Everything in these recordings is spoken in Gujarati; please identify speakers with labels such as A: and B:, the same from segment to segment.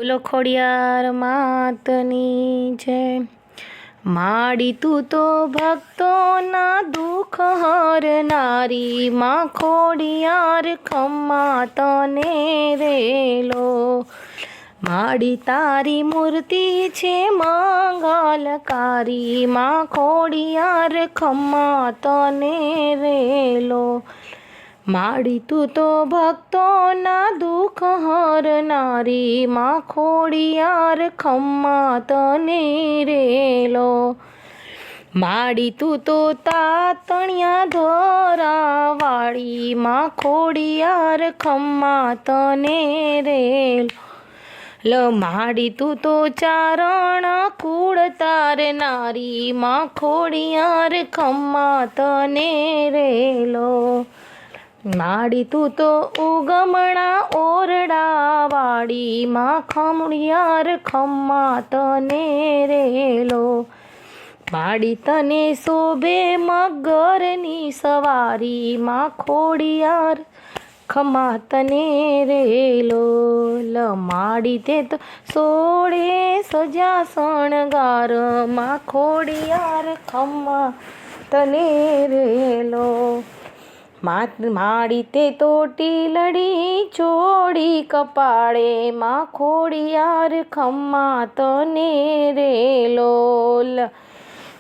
A: બોલો ખોડિયાર માતની જય। માડી તું તો ભક્તોના દુઃખ હરનારી, માં ખોડિયાર ખમ્મા તને રેલો। માડી તારી મૂર્તિ છે મંગલકારી, માં ખોડિયાર ખમ્મા તને રેલો। માડી તું તો ભક્તોના દુઃખ હરનારી, માં ખોડિયાર ખમ્મા તને રેલો। માડી તું તો તાતણિયા ધરાવાળી, માં ખોડિયાર ખમ્મા તને રેલો। માડી તું તો ચારણ કુળ તારનારી, માં ખોડિયાર ખમ્મા તને રેલો। માડી તું તો ઉગમણા ઓરડાવાળી, માં ખોડિયાર ખમ્મા તને રેલો। માડી તને શોભે મગરની સવારી, માં ખોડિયાર ખમ્મા તને રેલો। માડી તે તો સોળે સજા શણગાર, માં ખોડિયાર ખમ્મા તને રેલો। માડી તે તો ટીલડી ચોળી કપાળે, માં ખોડિયાર ખમ્મા તને રેલો।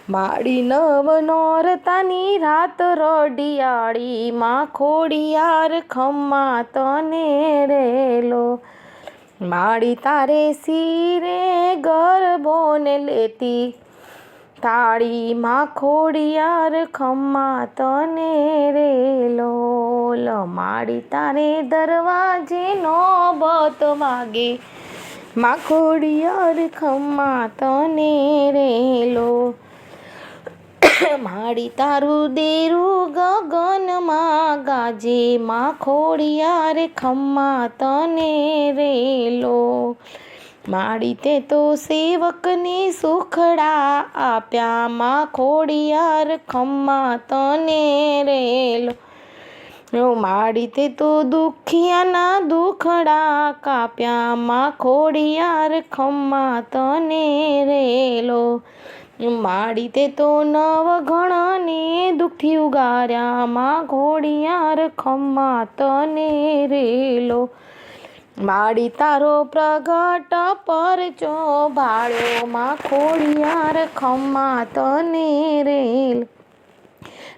A: માડી નવ નોરતાની રાત રઢિયાળી, માં ખોડિયાર ખમ્મા તને રેલો। માડી તારે શિરે ગરબોને લેતી તાળી, માં ખોડિયાર ખમ્મા તને રેલો। માડી તારે દરવાજે નોબત વાગે, માં ખોડિયાર ખમ્મા તને રેલો। માડી તારું દેરું ગગનમાં ગાજે, માં ખોડિયાર ખમ્મા તને રેલો। માડી તે તો સેવકને સુખડા આપ્યા, માં ખોડિયાર ખમ્મા તને રેલો। માડી તે તો દુખિયાના દુખડા કાપ્યા, માં ખોડિયાર ખમ્મા તને રેલો। માડી તે તો નવઘણને દુઃખથી ઉગાર્યા, માં ખોડિયાર ખમ્મા તને રેલો। માડી તારો પ્રગટ પરચો ભાળ્યો, માં ખોડિયાર ખમ્મા તને રેલો।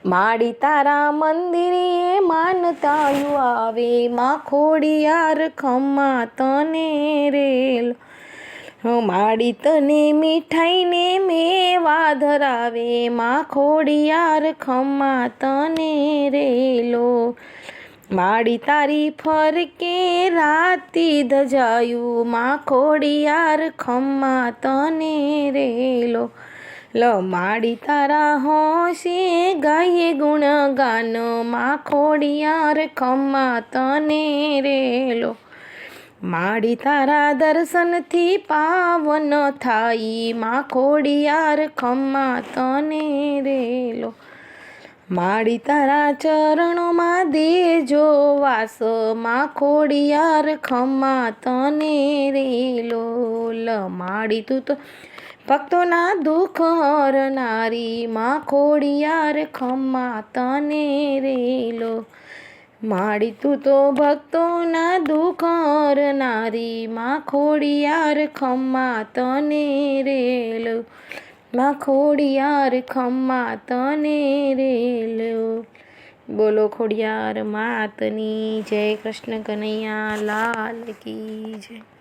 A: માડી તારા મંદિરે માનતાયું આવે, માં ખોડિયાર ખમ્મા તને રેલો। માડી તને મીઠાઈને મેવા ધરાવે, માં ખોડિયાર ખમ્મા તને રેલો। માડી તારી ફરકે રાતી ધજાયું, માં ખોડિયાર ખમ્મા તને રેલો। માડી તારા હોશે ગાયે ગુણગાન, માં ખોડિયાર ખમ્મા તને રેલો। માડી તારા દર્શનથી પાવન થાય, માં ખોડિયાર ખમ્મા તને રેલો। માડી તારા ચરણોમાં દેજો વાસ, માં ખોડિયાર ખમ્મા તને રેલો। માડી તું તો ભક્તોના દુઃખ હરનારી, માં ખોડિયાર ખમ્મા તને રેલો। માડી તું તો ભક્તોના દુઃખ હરનારી, માં ખોડિયાર ખમ્મા તને રેલો। માં ખોડિયાર ખમ્મા તને રેલો। બોલો ખોડિયાર માતની જય। કૃષ્ણ કનૈયા લાલ કી જય।